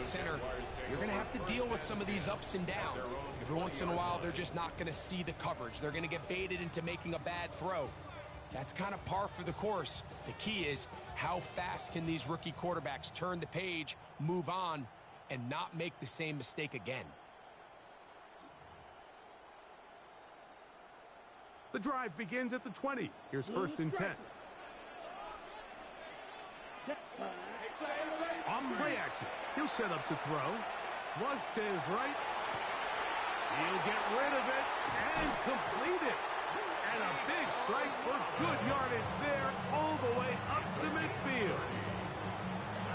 center, you're going to have to deal with some of these ups and downs. Every once in a while, they're just not going to see the coverage. They're going to get baited into making a bad throw. That's kind of par for the course. The key is, how fast can these rookie quarterbacks turn the page, move on, and not make the same mistake again? The drive begins at the 20. Here's 1st and 10. On play action, he'll set up to throw. Flush to his right. He'll get rid of it and complete it. And a big strike for good yardage there all the way up to midfield.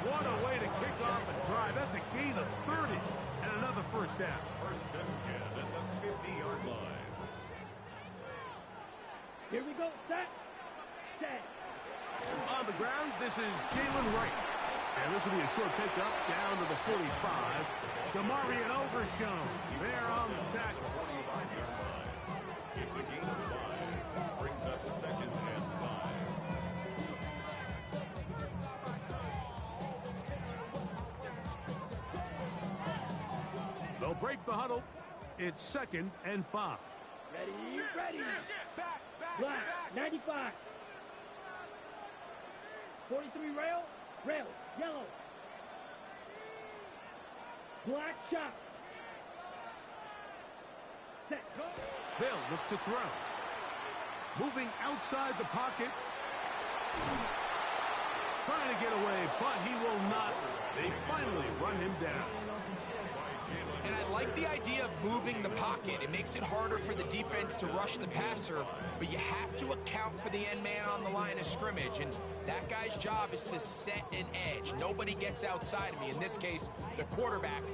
What a way to kick off a drive. That's a gain of 30 and another first down. 1st and 10 at the 50-yard line. Here we go, set. On the ground, this is Jalen Wright. And this will be a short pickup down to the 45. Demarion Overshown there on the tackle. 45-yard line. It's a gain of 5. Brings up 2nd and 5. They'll break the huddle. It's 2nd and 5. Ready. Black, 95. 43 rail, yellow. Black shot. Set, go. They'll look to throw. Moving outside the pocket. Trying to get away, but he will not. They finally run him down. And I like the idea of moving the pocket. It makes it harder for the defense to rush the passer, but you have to account for the end man on the line of scrimmage, and that guy's job is to set an edge. Nobody gets outside of me. In this case, the quarterback.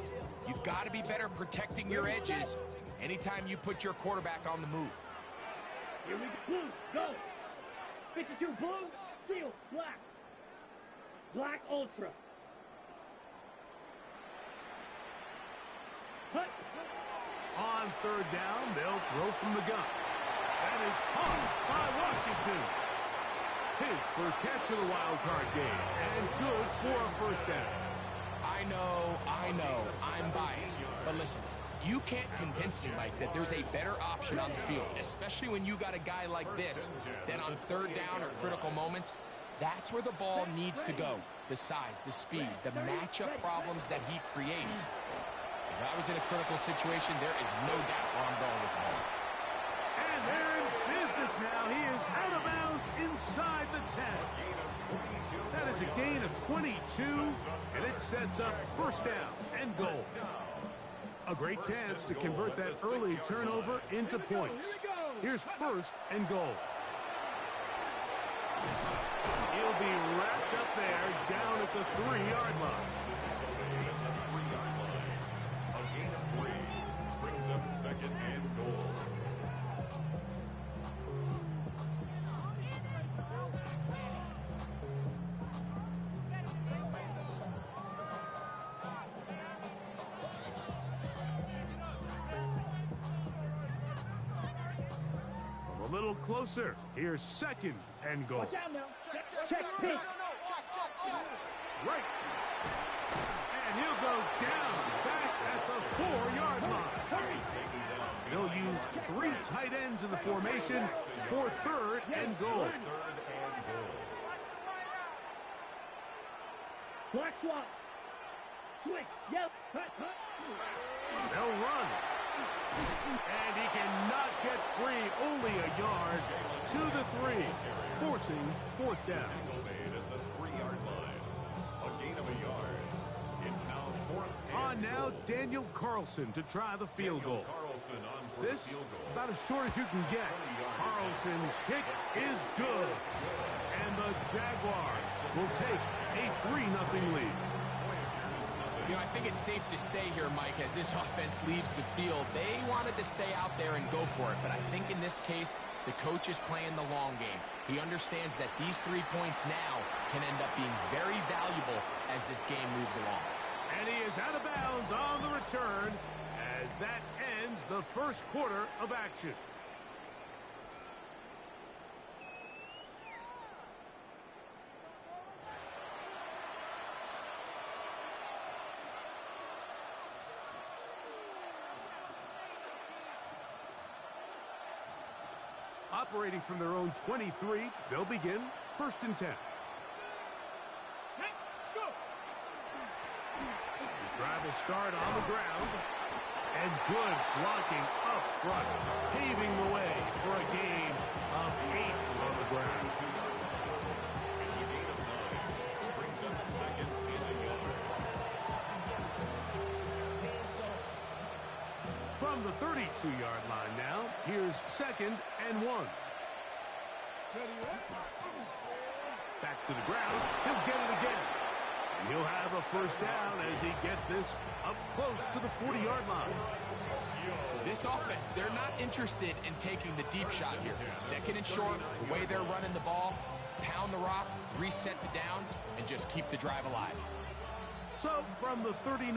You've got to be better protecting your edges anytime you put your quarterback on the move. Here we go. Blue, go. 52 blue, steel, black. Black ultra. Hut. On 3rd down, they'll throw from the gun. That is caught by Washington. His first catch of the wild card game, and good for a first down. I know, I'm biased, but listen, you can't convince me, Mike, that there's a better option on the field, especially when you got a guy like this, then on 3rd down or critical moments, that's where the ball needs to go. The size, the speed, the matchup problems that he creates. If I was in a critical situation, there is no doubt where I'm going with the ball. And they're in business now. He is out of bounds inside the 10. That is a gain of 22, and it sets up 1st down and goal. A great chance to convert that early turnover into points. Here's 1st and goal. He'll be wrapped up there down at the 3-yard line. A gain of 3 brings up 2nd and goal. A little closer. Here's 2nd and goal. Watch out now. Check, pitch. Right. And he'll go down back at the 4-yard line. They'll use 3 tight ends in the formation for 3rd and goal. Black swap. Switch. Yep. Hut. They'll run. And he cannot get free. Only a yard to the 3, forcing 4th down. Made at the 3-yard line. A gain of a yard. It's now 4th. On now, Daniel Carlson to try the field goal. Carlson on for This, the field goal. about as short as you can get. Carlson's kick is good. And the Jaguars will take a 3-0 lead. You know, I think it's safe to say here, Mike, as this offense leaves the field, they wanted to stay out there and go for it. But I think in this case, the coach is playing the long game. He understands that these 3 points now can end up being very valuable as this game moves along. And he is out of bounds on the return as that ends the first quarter of action. operating from their own 23. They'll begin 1st and 10. The drive will start on the ground. And good blocking up front, paving the way for a gain of 8 on the ground. It's a gain of 9. Brings up 2nd and a yard. From the 32-yard line now, here's 2nd and 1. Back to the ground. He'll get it again. And he'll have a 1st down as he gets this up close to the 40-yard line. This offense, they're not interested in taking the deep shot here. 2nd and short, the way they're running the ball, pound the rock, reset the downs, and just keep the drive alive. So from the 39,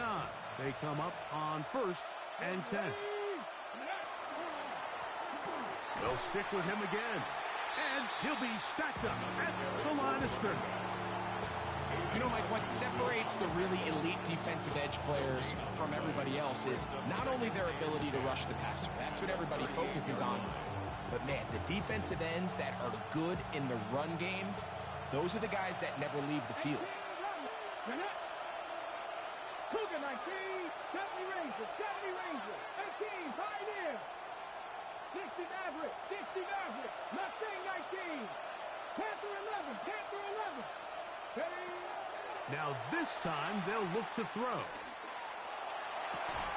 they come up on 1st and 10. They'll stick with him again. And he'll be stacked up at the line of scrimmage. You know, Mike, what separates the really elite defensive edge players from everybody else is not only their ability to rush the passer. That's what everybody focuses on. But, man, the defensive ends that are good in the run game, those are the guys that never leave the field. Cougar 19, 70 Rangers, 18, Pioneer. 60 Maverick, Mustang 19, Panther 11, Ready? Now this time they'll look to throw.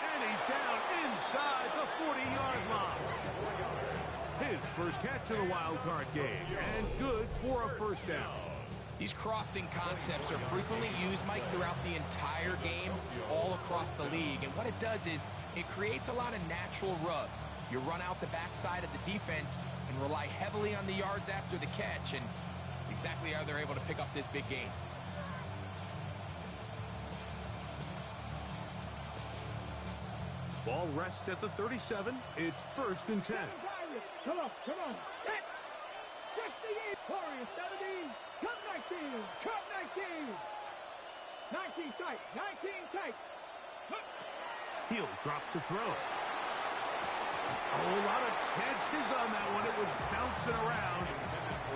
And he's down inside the 40-yard line. His first catch of the wild card game, and good for a 1st down. These crossing concepts are frequently used, Mike, throughout the entire game, all across the league. And what it does is it creates a lot of natural rubs. You run out the backside of the defense and rely heavily on the yards after the catch, and it's exactly how they're able to pick up this big gain. Ball rests at the 37. It's 1st and 10. Come on. 68, Warriors 70, cut 19. 19 tight. He'll drop to throw. A whole lot of chances on that one. It was bouncing around,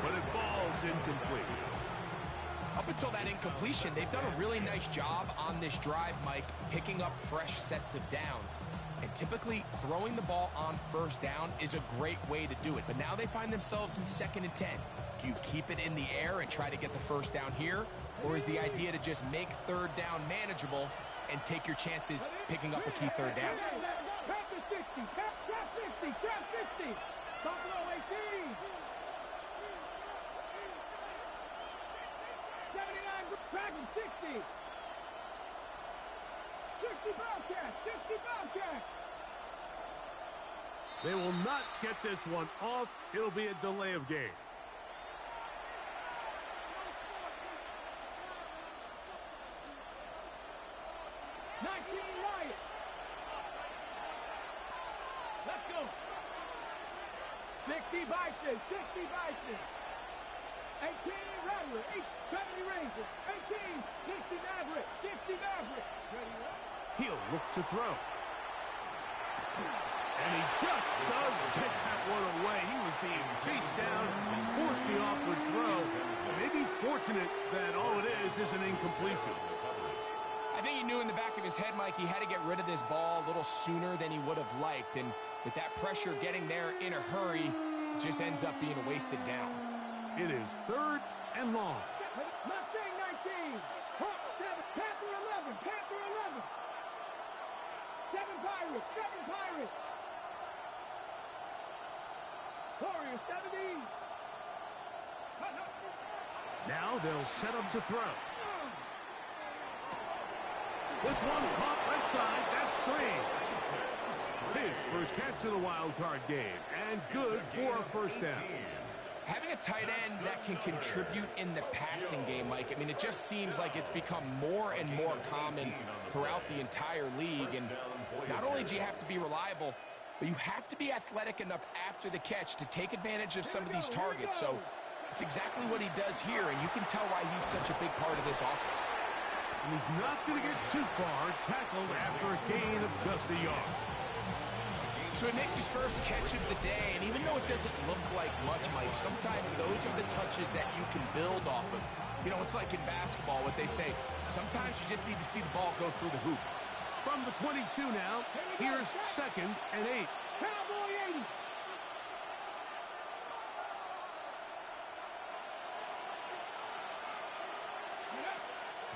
but it falls incomplete. Up until that incompletion, they've done a really nice job on this drive, Mike, picking up fresh sets of downs. And typically, throwing the ball on 1st down is a great way to do it. But now they find themselves in 2nd and 10. Do you keep it in the air and try to get the 1st down here? Or is the idea to just make 3rd down manageable and take your chances picking up a key 3rd down? Trap 60, trap 60. Buffalo 18. 79, Dragon 60. 60 Bobcat. They will not get this one off. It'll be a delay of game. Let's go. 60 Bison. 18 Rattler, 70 Rangers, 18, 60 Maverick. Ready? He'll look to throw. And he just does get that one away. He was being chased down, forced the awkward throw. Maybe he's fortunate that all it is an incompletion. I think he knew in the back of his head, Mike, he had to get rid of this ball a little sooner than he would have liked. And with that pressure getting there in a hurry, it just ends up being a wasted down. It is 3rd and long. Mustang 19. Panther 11. 7 Pirates. Warriors 70. Now they'll set up to throw. This one caught left side. That's 3. His first catch of the wild card game. And good for a 1st down. Having a tight end that can contribute in the passing game, Mike, I mean, it just seems like it's become more and more common throughout the entire league. And not only do you have to be reliable, but you have to be athletic enough after the catch to take advantage of some of these targets. So it's exactly what he does here, and you can tell why he's such a big part of this offense. And he's not going to get too far, tackled after a gain of just a yard. So he makes his first catch of the day, and even though it doesn't look like much, Mike, sometimes those are the touches that you can build off of. You know, it's like in basketball, what they say, sometimes you just need to see the ball go through the hoop. From the 22 now, here's 2nd and 8. Cowboy 80.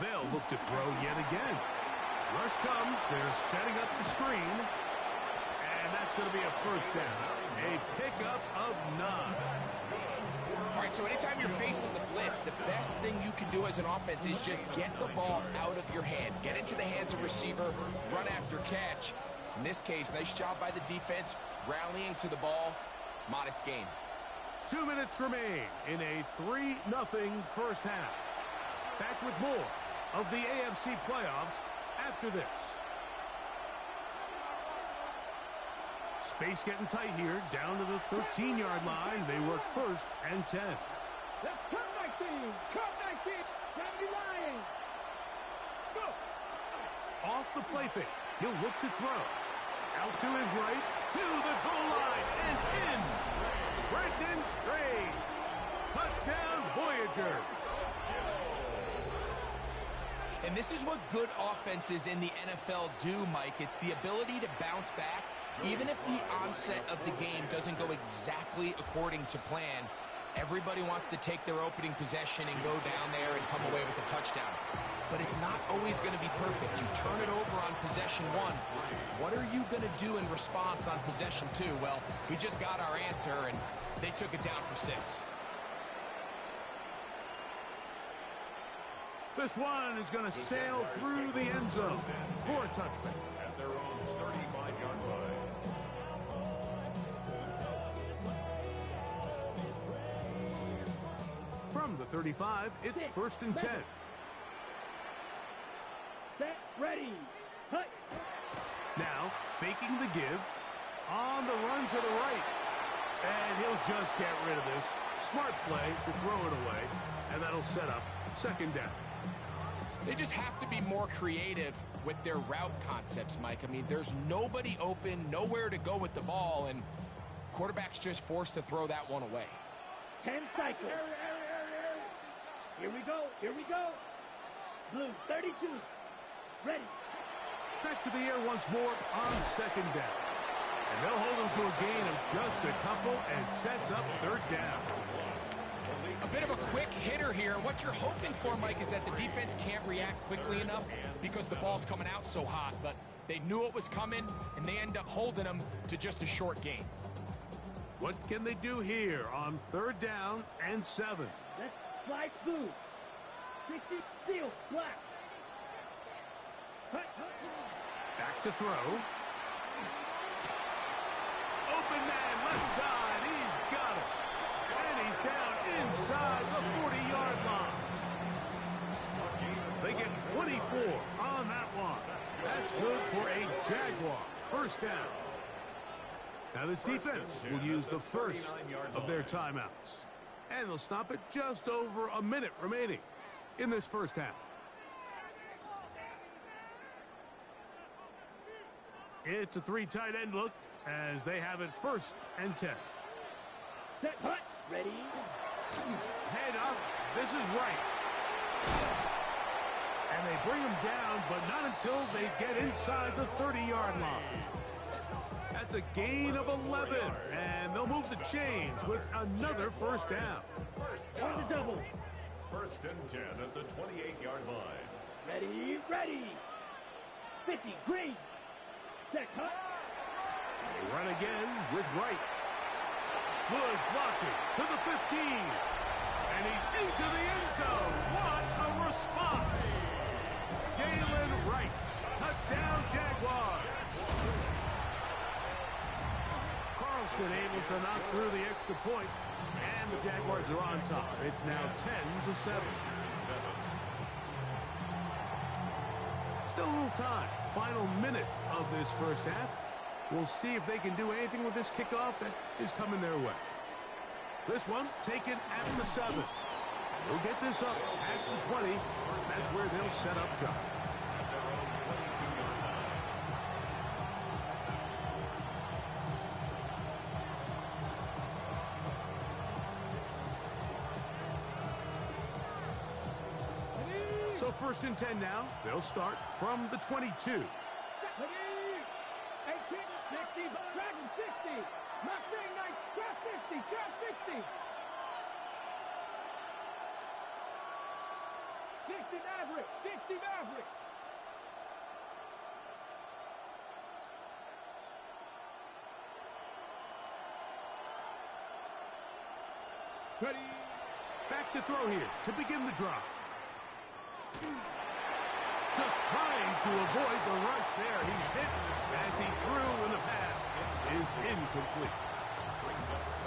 They'll look to throw yet again. Rush comes. They're setting up the screen. And that's going to be a first down. A pickup of 9. All right, so anytime you're facing the blitz, the best thing you can do as an offense is just get the ball out of your hand. Get it to the hands of receiver, run after catch. In this case, nice job by the defense, rallying to the ball. Modest gain. 2 minutes remain in a 3-0 first half. Back with more of the AFC playoffs after this. Space getting tight here, down to the 13-yard line. They work 1st and 10. Let's cut 19. Cut 19. 70 Lions. Go. Off the play fake. He'll look to throw. Out to his right, to the goal line, and in. Brenton Strange. Touchdown, Voyager. And this is what good offenses in the NFL do, Mike. It's the ability to bounce back, even if the onset of the game doesn't go exactly according to plan. Everybody wants to take their opening possession and go down there and come away with a touchdown. But it's not always going to be perfect. You turn it over on possession 1. What are you going to do in response on possession 2? Well, we just got our answer, and they took it down for 6. This one is going to sail through the end zone for a touchback. At their own 35-yard line. From the 35, it's 1st and 10. Set. Ready. Hut. Now, faking the give. On the run to the right. And he'll just get rid of this. Smart play to throw it away. And that'll set up 2nd down. They just have to be more creative with their route concepts, Mike. I mean, there's nobody open, nowhere to go with the ball, and quarterback's just forced to throw that one away. 10 cycles. Here we go. Here we go. Blue 32. Ready. Back to the air once more on 2nd down. And they'll hold him to a gain of just a couple and sets up 3rd down. A bit of a quick hitter here. What you're hoping for, Mike, is that the defense can't react quickly enough because the ball's coming out so hot. But they knew it was coming, and they end up holding them to just a short gain. What can they do here on 3rd down and 7? Let's slice blue. 60 steel. Black. Hut. Back to throw. Open man, left side. He's got it. And he's down inside the 40-yard line. They get 24 on that one. That's good for a Jaguar. 1st down. Now this defense will use the first of their timeouts. And they'll stop it just over a minute remaining in this first half. It's a 3 tight end look as they have it 1st and 10. Set. Hut. Ready. Head up. This is right. And they bring him down, but not until they get inside the 30-yard line. That's a gain of 11, and they'll move the chains with another 1st down. On the double. 1st and 10 at the 28-yard line. Ready. Ready. 50. Green. Set. Hut. They run again with Wright. Good blocking to the 15. And he's into the end zone. What a response. Galen Wright. Touchdown, Jaguars. Carlson able to knock through the extra point. And the Jaguars are on top. It's now 10-7. Still a little time. Final minute of this first half. We'll see if they can do anything with this kickoff that is coming their way. This one taken at the 7. They'll get this up past the 20. That's where they'll set up shop. So 1st and 10 now. They'll start from the 22. 18, 60, Dragon 60, Mustang 9, Draft 60, Draft 60. 60 Maverick, 60 Maverick. Ready. Back to throw here to begin the drive. Just trying to avoid the rush there. He's hit as he threw, and the pass is incomplete.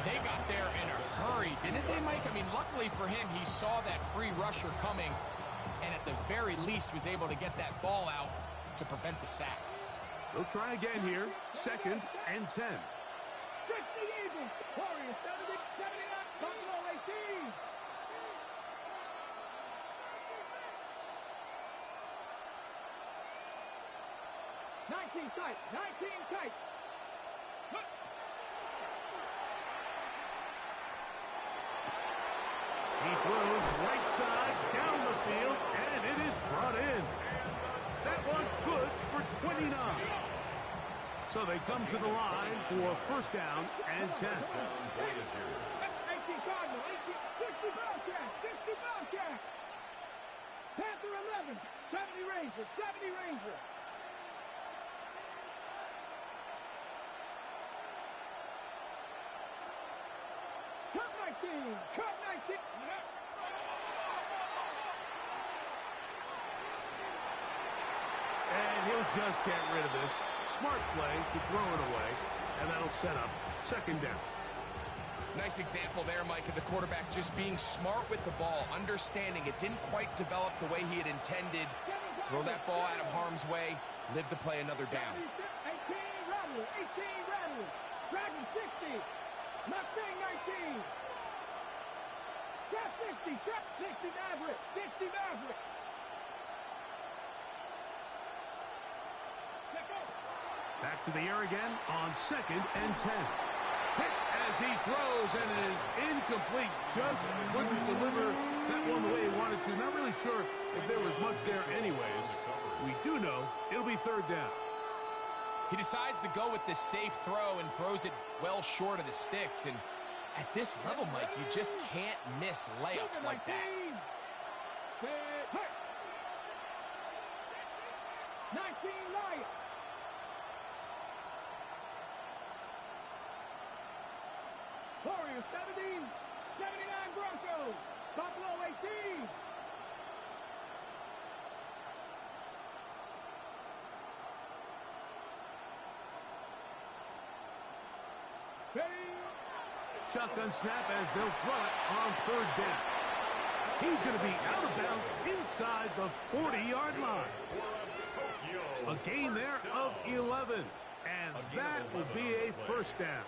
They got there in a hurry, didn't they, Mike? I mean, luckily for him, he saw that free rusher coming, and at the very least was able to get that ball out to prevent the sack. They'll try again here. 2nd and 10. 60 Eagles, Warriors 70, 79, Buffalo 18. Tight, 19 tight. He throws right side down the field, and it is brought in. That one good for 29. So they come to the line for 1st down and 10. 18 Cardinal, 60 Bobcats, 60 Bobcats. Panther 11, 70 Rangers, 70 Rangers. Cut 19, cut 19. And he'll just get rid of this. Smart play to throw it away, and that'll set up 2nd down. Nice example there, Mike, of the quarterback just being smart with the ball, understanding it didn't quite develop the way he had intended. Throw that ball out of harm's way, live to play another down. 18 Rattler, 18 Rattler. Dragon 60, Mustang 19. Trap 60, Trap 60 Maverick, 60 Maverick. Back to the air again on 2nd and 10. Hit as he throws, and it is incomplete. Just couldn't deliver that one the way he wanted to. Not really sure if there was much there anyways. We do know it'll be 3rd down. He decides to go with the safe throw and throws it well short of the sticks. And at this level, Mike, you just can't miss layups like that. 19 Lions. Warriors 70, 79 Broncos, Buffalo 18. Ready? Shotgun snap as they'll throw it on 3rd down. He's going to be out of bounds inside the 40-yard line. A gain there of 11, and that will be a 1st down.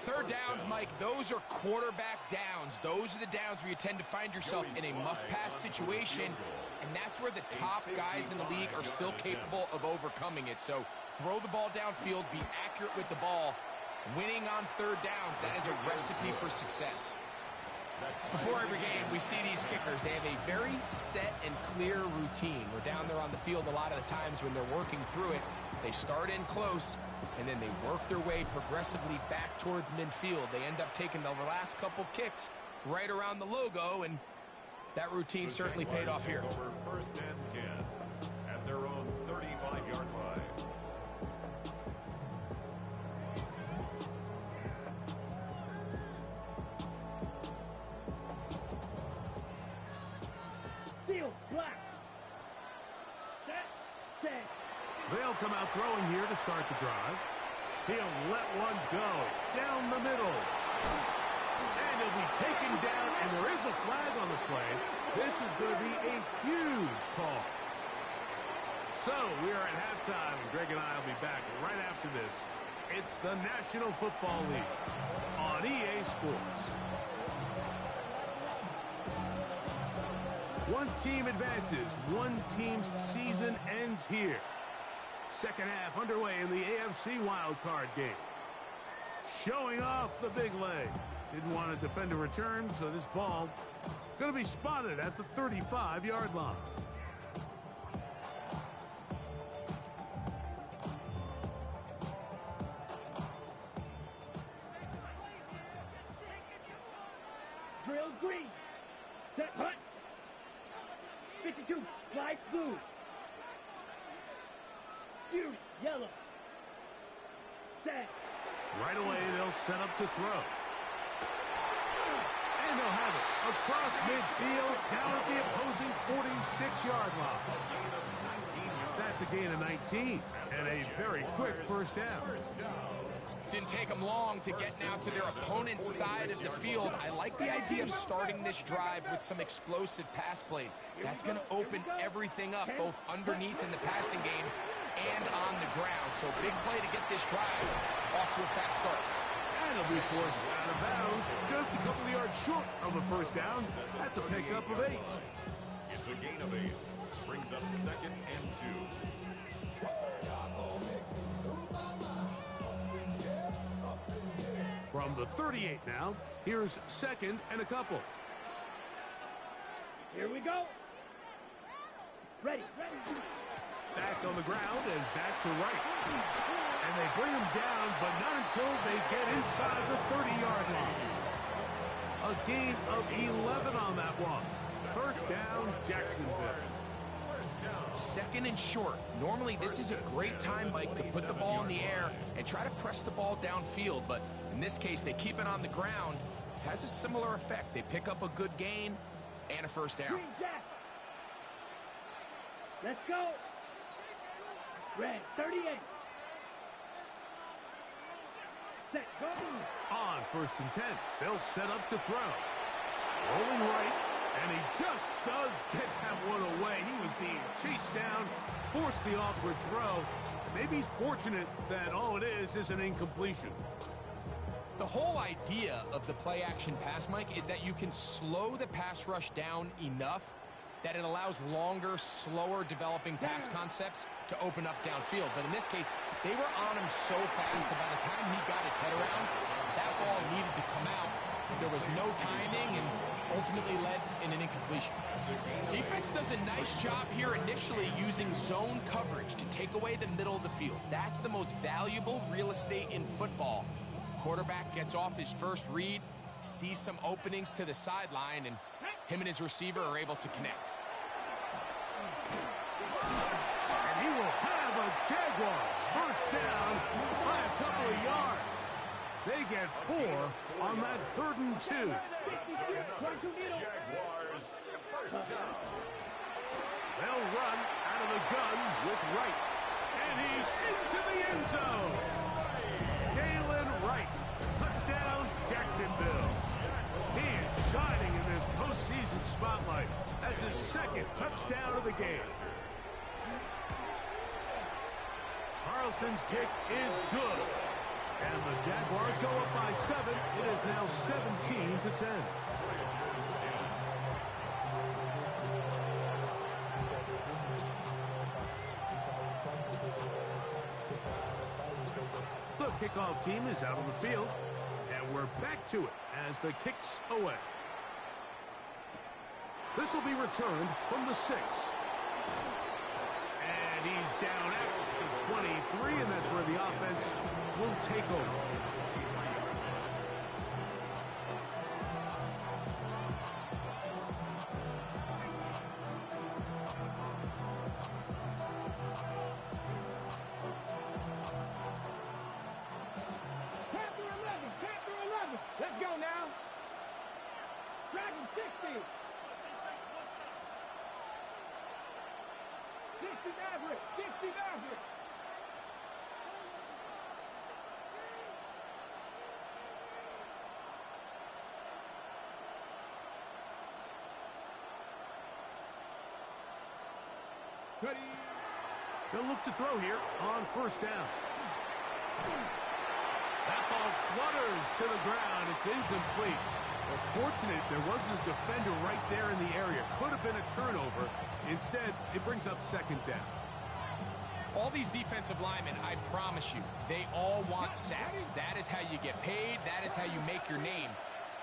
3rd downs, Mike, those are quarterback downs. Those are the downs where you tend to find yourself in a must-pass situation, and that's where the top guys in the league are still capable of overcoming it. So throw the ball downfield, be accurate with the ball. Winning on 3rd downs, that is a recipe for success. Before every game, we see these kickers. They have a very set and clear routine. We're down there on the field a lot of the times when they're working through it. They start in close, and then they work their way progressively back towards midfield. They end up taking the last couple kicks right around the logo, and that routine certainly paid off here. 1st and 10 at their own 35-yard line. Steel, black. Set. They'll come out throwing here to start the drive. He'll let one go down the middle. And he'll be taken down, and there is a flag on the play. This is going to be a huge call. So we are at halftime, and Greg and I will be back right after this. It's the National Football League on EA Sports. One team advances. One team's season ends here. 2nd half underway in the AFC wildcard game. Showing off the big leg. Didn't want to defend a return, so this ball going to be spotted at the 35-yard line. Drill green. Set hut. 52. Fly blue. Fury yellow. Set. Right away, they'll set up to throw. And they'll have it across midfield, down at the opposing 46-yard line. That's a gain of 19, and a very quick first down. Didn't take them long to get now to their opponent's side of the field. I like the idea of starting this drive with some explosive pass plays. That's going to open everything up, both underneath in the passing game and on the ground. So big play to get this drive off to a fast start. And it'll be forced out of bounds, just a couple of yards short of a first down. That's a pickup of 8. It's a gain of 8. Brings up 2nd and 2. From the 38 now, here's 2nd and a couple. Here we go. Ready. Back on the ground and back to right. And they bring him down, but not until they get inside the 30-yard line. A gain of 11 on that one. First down, Jacksonville. 2nd and short. Normally, this is a great time, Mike, to put the ball in the air and try to press the ball downfield. But in this case, they keep it on the ground. Has a similar effect. They pick up a good gain and a first down. Green jack. Let's go. Red 38. Set go. On 1st and 10, they'll set up to throw. Rolling right, and he just does get that one away. He was being chased down, forced the awkward throw. Maybe he's fortunate that all it is an incompletion. The whole idea of the play-action pass, Mike, is that you can slow the pass rush down enough that it allows longer, slower developing pass concepts to open up downfield. But in this case, they were on him so fast that by the time he got his head around, that ball needed to come out. There was no timing and ultimately led in an incompletion. Defense does a nice job here initially using zone coverage to take away the middle of the field. That's the most valuable real estate in football. Quarterback gets off his first read, sees some openings to the sideline, and him and his receiver are able to connect. And he will have a Jaguars first down by a couple of yards. They get 4 on that 3rd and 2. Jaguars first down. They'll run out of the gun with Wright. And he's into the end zone. Jalen Wright. Touchdown, Jacksonville. He is shining in this postseason spotlight. That's his 2nd touchdown of the game. Carlson's kick is good. And the Jaguars go up by 7. It is now 17-10. The kickoff team is out on the field. And we're back to it as the kick's away. This will be returned from the 6. And he's down at the 23, and that's where the offense will take over. Let's go now. Dragon 60. 60 Maverick. 60 Maverick. Ready. They'll look to throw here on first down. That ball flutters to the ground. It's incomplete. Well, fortunate there wasn't a defender right there in the area. Could have been a turnover. Instead, it brings up 2nd down. All these defensive linemen, I promise you, they all want sacks. That is how you get paid. That is how you make your name.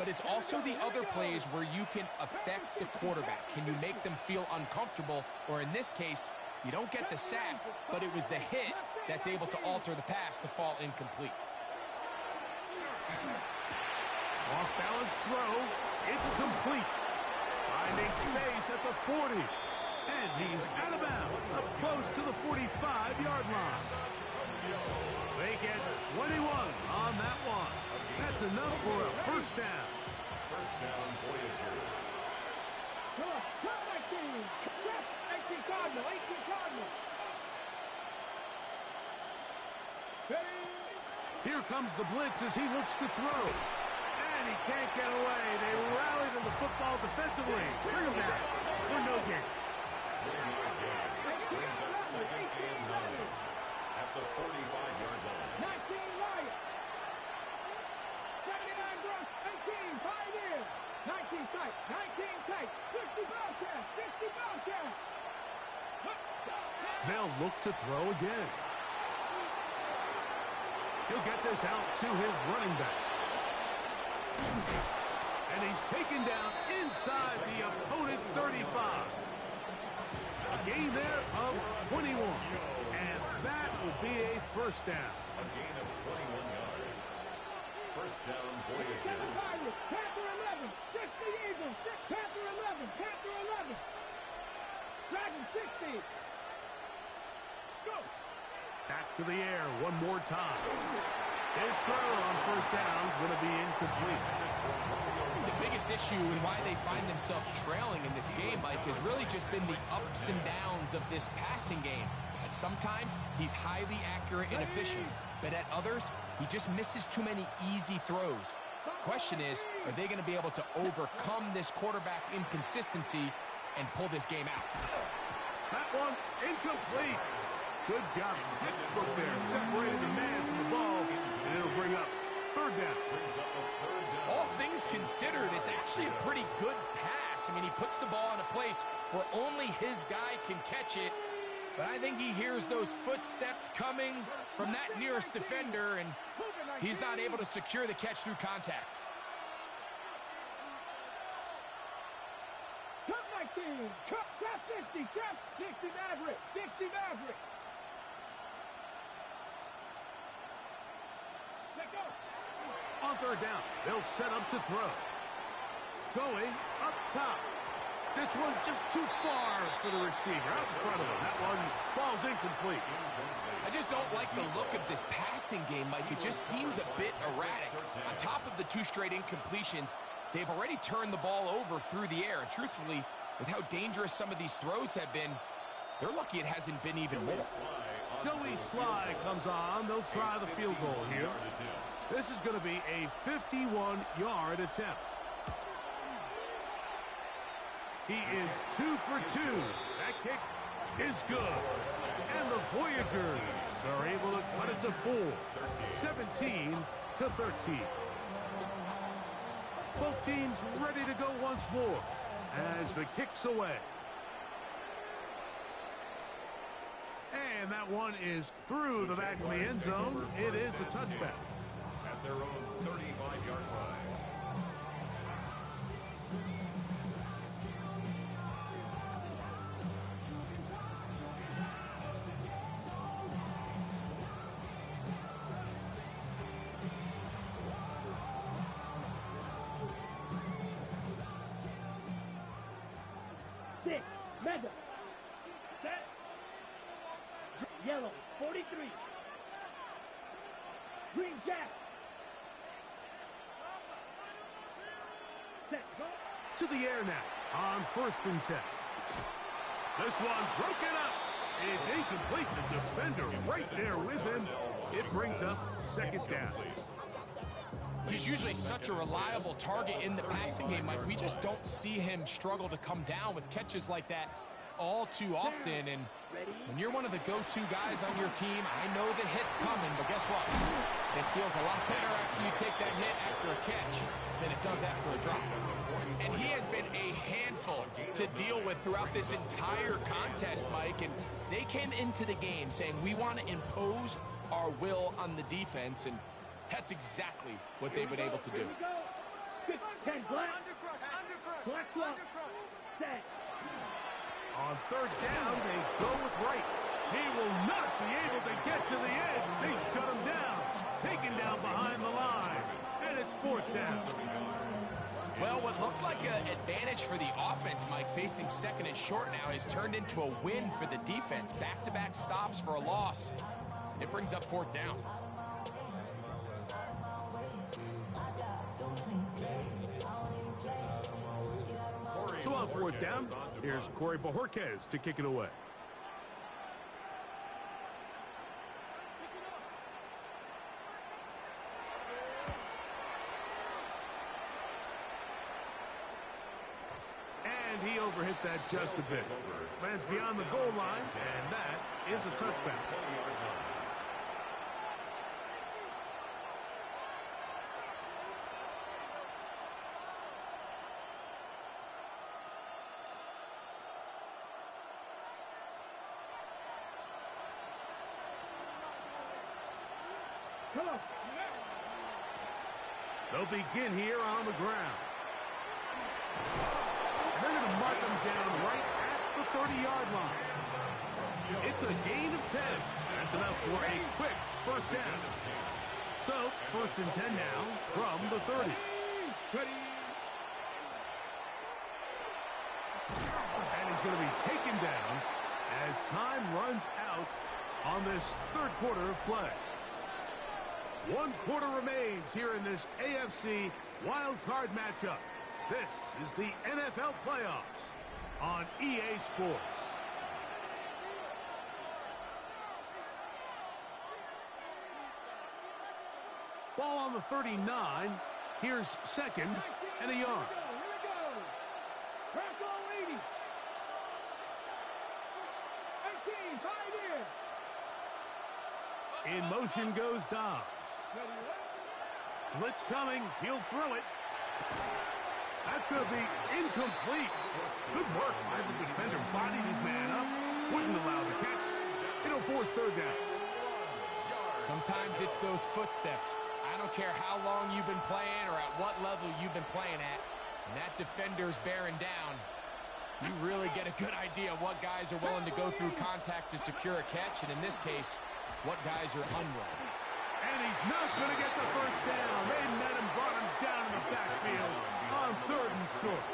but it's also the other plays where you can affect the quarterback. Can you make them feel uncomfortable? Or in this case, you don't get the sack, but it was the hit that's able to alter the pass to fall incomplete. Off-balance throw. It's complete. Finding space at the 40. And he's out of bounds, up close to the 45-yard line. They get 21 on that one. That's enough for a first down. First down, Voyagers. Come on, 18 Cardinal, 18 Cardinal. Here comes the blitz as he looks to throw. And he can't get away. They rally to the football defensively. Bring him down for no gain. Brings up second and 9 at the 45-yard line. 19 Lions. 79 Brooks, 18, 5 in. 19 tight, 19 tight. 60 Bobcats, 60 Bobcats. They'll look to throw again. He'll get this out to his running back. And he's taken down inside the opponent's 35. A gain there of 21. And that will be a first down. A gain of 21 yards. First down, Voyagers. Panther 11, 60 Eagles, Panther 11, Panther 11. Dragon 60. Go. Back to the air one more time. His throw on first down is going to be incomplete. The biggest issue and why they find themselves trailing in this game, Mike, has really just been the ups and downs of this passing game. At sometimes, he's highly accurate and efficient, but at others, he just misses too many easy throws. Question is, are they going to be able to overcome this quarterback inconsistency and pull this game out? That one incomplete. Good job. Textbook there. Separated the man from the ball, and it'll bring up third down. All things considered, it's actually a pretty good pass. I mean, he puts the ball in a place where only his guy can catch it. But I think he hears those footsteps coming from that nearest defender, and he's not able to secure the catch through contact. Cup 19, Cup 50, Cup 60 Maverick, 60 Maverick. Let go. On third down, they'll set up to throw. Going up top. This one just too far for the receiver. Out in front of him. That one falls incomplete. I just don't like the look of this passing game, Mike. It just seems a bit erratic. On top of the 2 straight incompletions, they've already turned the ball over through the air. And truthfully, with how dangerous some of these throws have been, they're lucky it hasn't been even more. Joey Sly comes on. They'll try the field goal here. This is going to be a 51-yard attempt. He is 2 for 2. That kick is good. And the Voyagers are able to cut it to 4. 17-13. Both teams ready to go once more as the kick's away. And that one is through the back of the end zone. It is a touchback. At their own 35-yard line. Six, Mega. Set. Yellow, 43. Green Jack. Set, go. To the air now on 1st and 10. This one broken up. It's incomplete. The defender right there with him. It brings up 2nd down. He's usually such a reliable target in the passing game, Mike. We just don't see him struggle to come down with catches like that all too often. And when you're one of the go-to guys on your team, I know the hit's coming, but guess what? It feels a lot better after you take that hit after a catch than it does after a drop. And he has been a handful to deal with throughout this entire contest, Mike. And they came into the game saying, we want to impose our will on the defense, and that's exactly what they've been able to do. 10 black. Black swap. Set. On third down, they go with right. He will not be able to get to the edge. They shut him down. Taken down behind the line. And it's fourth down. Well, what looked like an advantage for the offense, Mike, facing second and short now, has turned into a win for the defense. Back-to-back stops for a loss. It brings up fourth down. So on fourth down, here's Corey Bojorquez to kick it away. And he overhit that just a bit. Lands beyond the goal line, and that is a touchback. Come on. They'll begin here on the ground. And they're going to mark them down right at the 30-yard line. It's a gain of 10. That's enough for a quick first down. So, first and 10 now from the 30. And he's going to be taken down as time runs out on this third quarter of play. 1 quarter remains here in this AFC wild card matchup. This is the NFL playoffs on EA Sports. Ball on the 39. Here's second and a yard. Here we go. Crack all 80. 18, 5 here. In motion goes Dobbs. Blitz coming. He'll throw it. That's going to be incomplete. Good work by the defender. Bodied his man up. Wouldn't allow the catch. It'll force third down. Sometimes it's those footsteps. I don't care how long you've been playing or at what level you've been playing at. And that defender's bearing down. You really get a good idea of what guys are willing to go through contact to secure a catch. And in this case, what guys are unwilling. And he's not going to get the first down. They met him, brought him down in the backfield on third and short.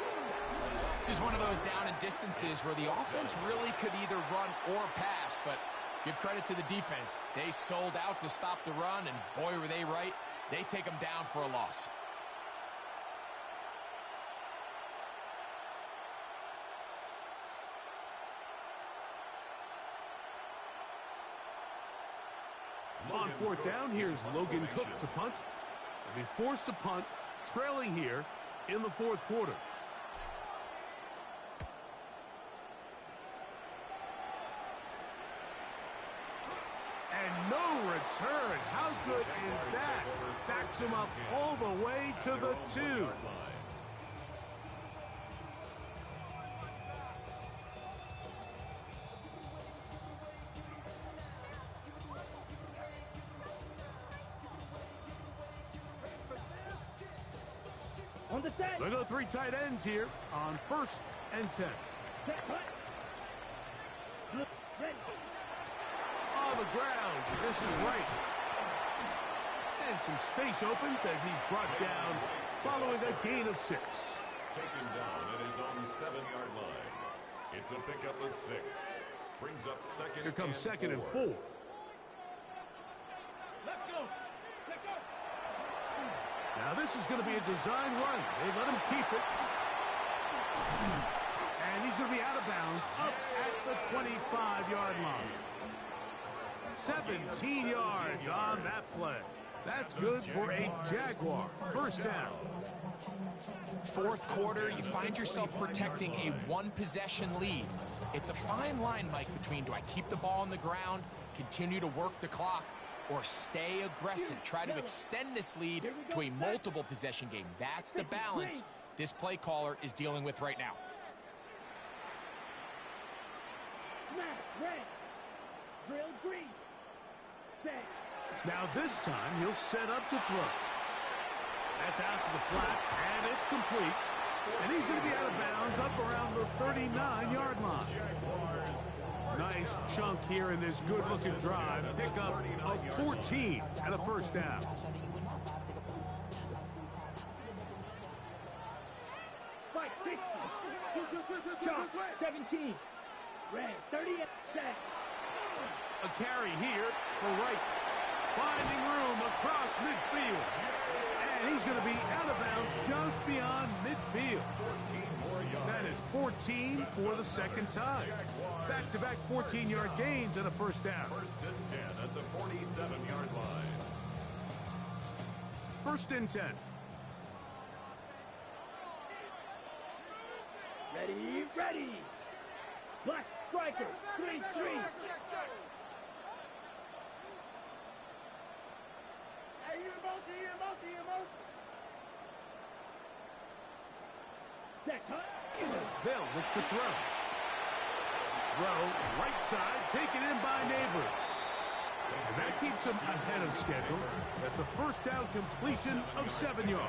This is one of those down and distances where the offense really could either run or pass, but give credit to the defense. They sold out to stop the run, and boy, were they right. They take them down for a loss. On fourth down, here's Logan Cook to punt. They'll be forced to punt, trailing here in the fourth quarter. And no return. How good is that? Backs him up all the way to the 2. On the set. They go 3 tight ends here on first and 10. Set, what? Ready. On the ground, this is right. And some space opens as he's brought down following a gain of 6. Taken down at his own 7-yard line. It's a pickup of 6. Brings up second. Here comes second and 4. Let's go. Let's go. Now this is going to be a design run. They let him keep it. And he's going to be out of bounds up at the 25-yard line. 17 yards on that play. That's good for a Jaguar. First down. Fourth quarter, you find yourself protecting a one-possession lead. It's a fine line, Mike, between do I keep the ball on the ground, continue to work the clock, or stay aggressive, try to extend this lead to a multiple possession game. That's the balance this play caller is dealing with right now. Snap, red. Drill green. Set. Now this time he'll set up to throw. That's out to the flat, and it's complete. And he's going to be out of bounds up around the 39-yard line. Nice chunk here in this good-looking drive. Pickup of 14 and a first down. Fight 60. Chop 17. Red 38. A carry here for Wright. Finding room across midfield. And he's going to be out of bounds just beyond midfield. That is 14 for the second time. Back-to-back 14-yard gains and a first down. First and 10 at the 47-yard line. First and 10. Ready, ready. Black striker, 3-3. Set, cut. They'll look to throw. Throw, right side, taken in by Neighbors. And that keeps him ahead of schedule. That's a first down completion of 7 yards.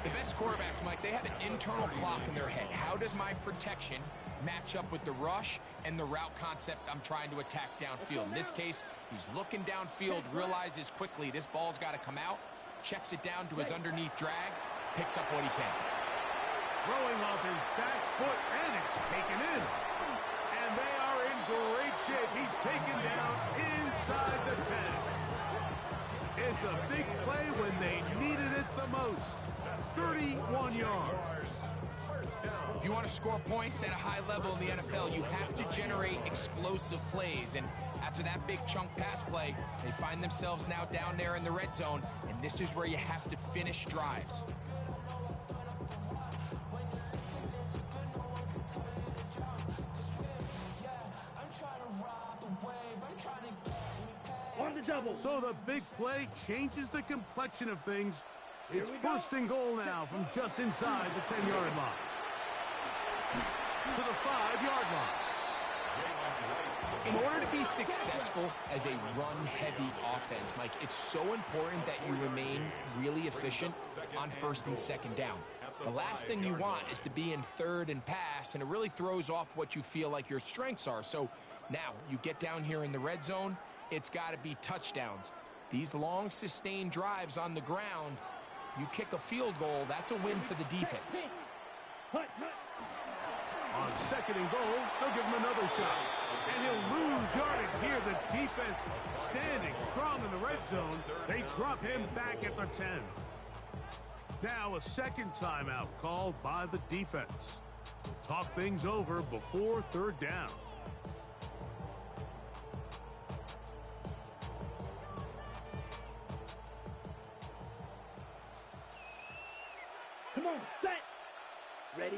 The best quarterbacks, Mike, they have an internal clock in their head. How does my protection match up with the rush and the route concept I'm trying to attack downfield? In this case, he's looking downfield, realizes quickly this ball's got to come out, checks it down to his underneath drag, picks up what he can. Throwing off his back foot, and it's taken in. And they are in great shape. He's taken down inside the 10. It's a big play when they needed it the most. 31 yards. If you want to score points at a high level in the NFL, you have to generate explosive plays. And after that big chunk pass play, they find themselves now down there in the red zone, and this is where you have to finish drives. On the double. So the big play changes the complexion of things. It's first and goal now from just inside the 10-yard line. To the 5-yard line. In order to be successful as a run-heavy offense, Mike, it's so important that you remain really efficient on first and second down. The last thing you want is to be in third and pass, and it really throws off what you feel like your strengths are. So now you get down here in the red zone, it's got to be touchdowns. These long, sustained drives on the ground, you kick a field goal, that's a win for the defense. On second and goal, they'll give him another shot. And he'll lose yardage here. The defense standing strong in the red zone. They drop him back at the 10. Now a second timeout called by the defense. Talk things over before third down. Come on, set. Ready.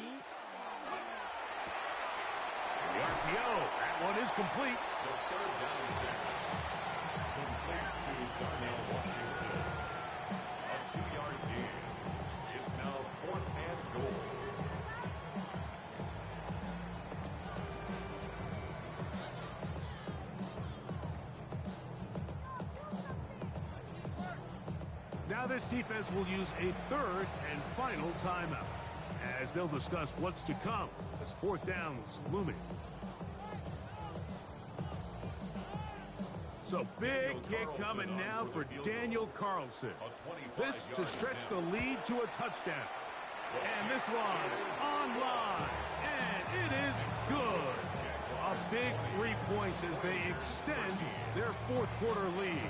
The RPO, that one is complete. The third down pass. Complete to Darnell Washington. A 2-yard gain. It's now 4th and goal. Now this defense will use a third and final timeout, as they'll discuss what's to come as fourth down is looming. So big kick coming now for Daniel Carlson. This to stretch the lead to a touchdown. And this one online. And it is good. A big 3 points as they extend their fourth quarter lead.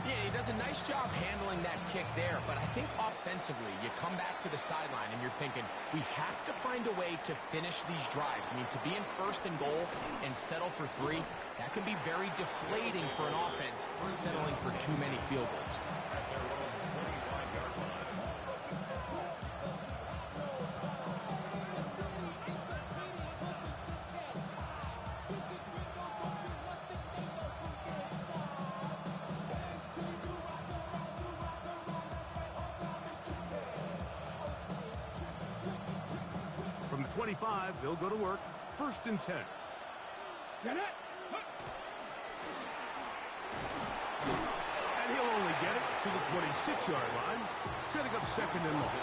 Yeah, he does a nice job handling that kick there, but I think offensively, you come back to the sideline and you're thinking, we have to find a way to finish these drives. I mean, to be in first and goal and settle for 3, that can be very deflating for an offense settling for too many field goals. From the 25, they'll go to work. First and 10. Get it. And he'll only get it to the 26-yard line, setting up second and long.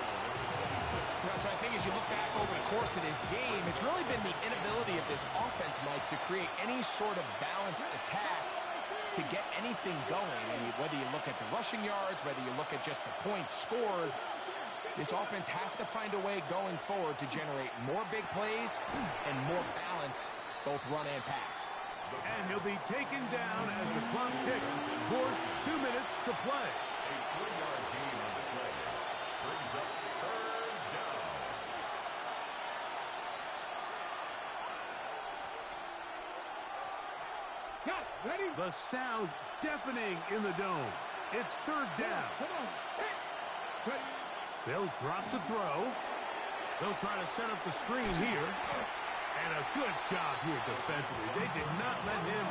So I think as you look back over the course of this game, it's really been the inability of this offense, Mike, to create any sort of balanced attack to get anything going. I mean, whether you look at the rushing yards, whether you look at just the points scored, this offense has to find a way going forward to generate more big plays and more balance, both run and pass. And he'll be taken down as the clock ticks towards 2 minutes to play. A 3-yard gain on the play brings up third down. Got it. Ready? The sound deafening in the dome. It's third down. Come on. Hit. Ready. They'll drop to throw. They'll try to set up the screen here. And a good job here defensively. They did not let him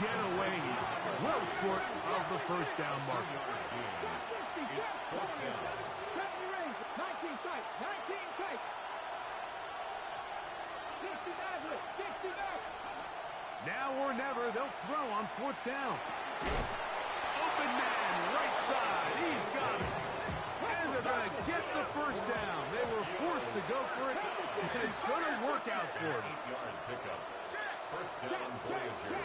get away. He's well short of the first down marker. It's fourth down. 70 range. 19 strikes. 19 strikes. 69 with 69. Now or never, they'll throw on fourth down. Open man, right side. He's got it. And they're going to get the first down. They were forced to go for it, and it's going to work out for them. 8-yard pickup. First down, Voyagers.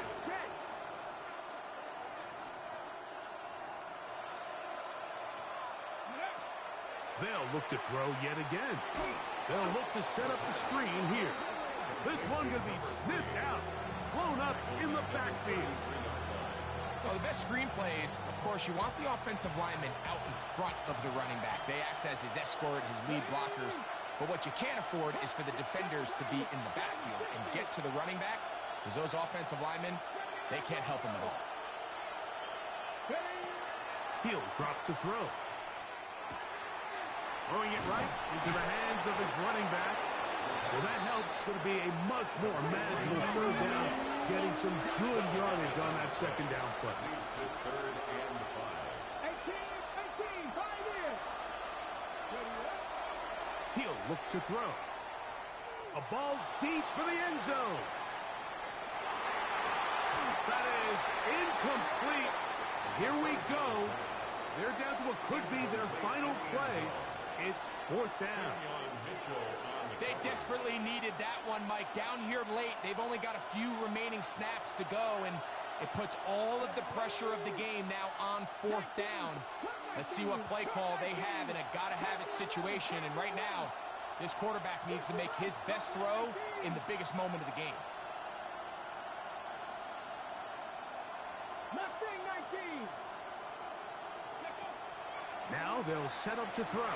They'll look to throw yet again. They'll look to set up the screen here. This one going to be sniffed out, blown up in the backfield. Well, the best screenplays, of course, you want the offensive lineman out in front of the running back. They act as his escort, his lead blockers. But what you can't afford is for the defenders to be in the backfield and get to the running back, because those offensive linemen, they can't help him at all. He'll drop to throw. Throwing it right into the hands of his running back. Well, that helps. It's going to be a much more manageable third down, getting some good yardage on that second down play. Leads to third and 5. 18, 5 in. He'll look to throw. A ball deep for the end zone. That is incomplete. Here we go. They're down to what could be their final play. It's fourth down. They desperately needed that one, Mike. Down here late, they've only got a few remaining snaps to go, and it puts all of the pressure of the game now on fourth down. Let's see what play call they have in a gotta-have-it situation, and right now, this quarterback needs to make his best throw in the biggest moment of the game. Mustang 19. Now they'll set up to throw.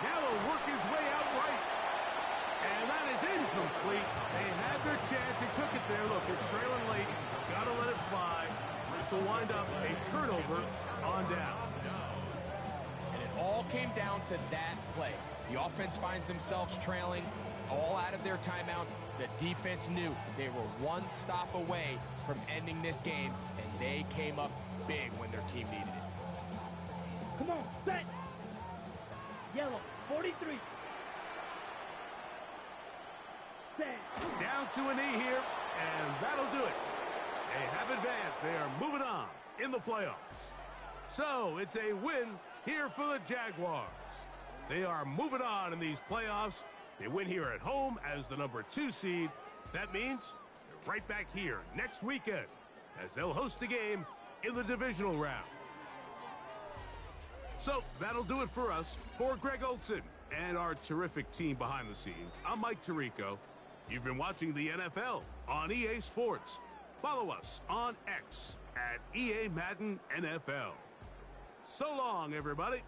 Now he'll work his way out right. And that is incomplete. They had their chance. They took it there. Look, they're trailing late. Got to let it fly. This will wind up a turnover on down. And it all came down to that play. The offense finds themselves trailing, all out of their timeouts. The defense knew they were one stop away from ending this game, and they came up big when their team needed it. Come on, set. Yellow, 43. Set. Down to a knee here, and that'll do it. They have advanced. They are moving on in the playoffs. So it's a win here for the Jaguars. They are moving on in these playoffs. They win here at home as the number 2 seed. That means they're right back here next weekend as they'll host a game in the divisional round. So that'll do it for us. For Greg Olson and our terrific team behind the scenes, I'm Mike Tirico. You've been watching the NFL on EA Sports. Follow us on X at EA Madden NFL. So long, everybody.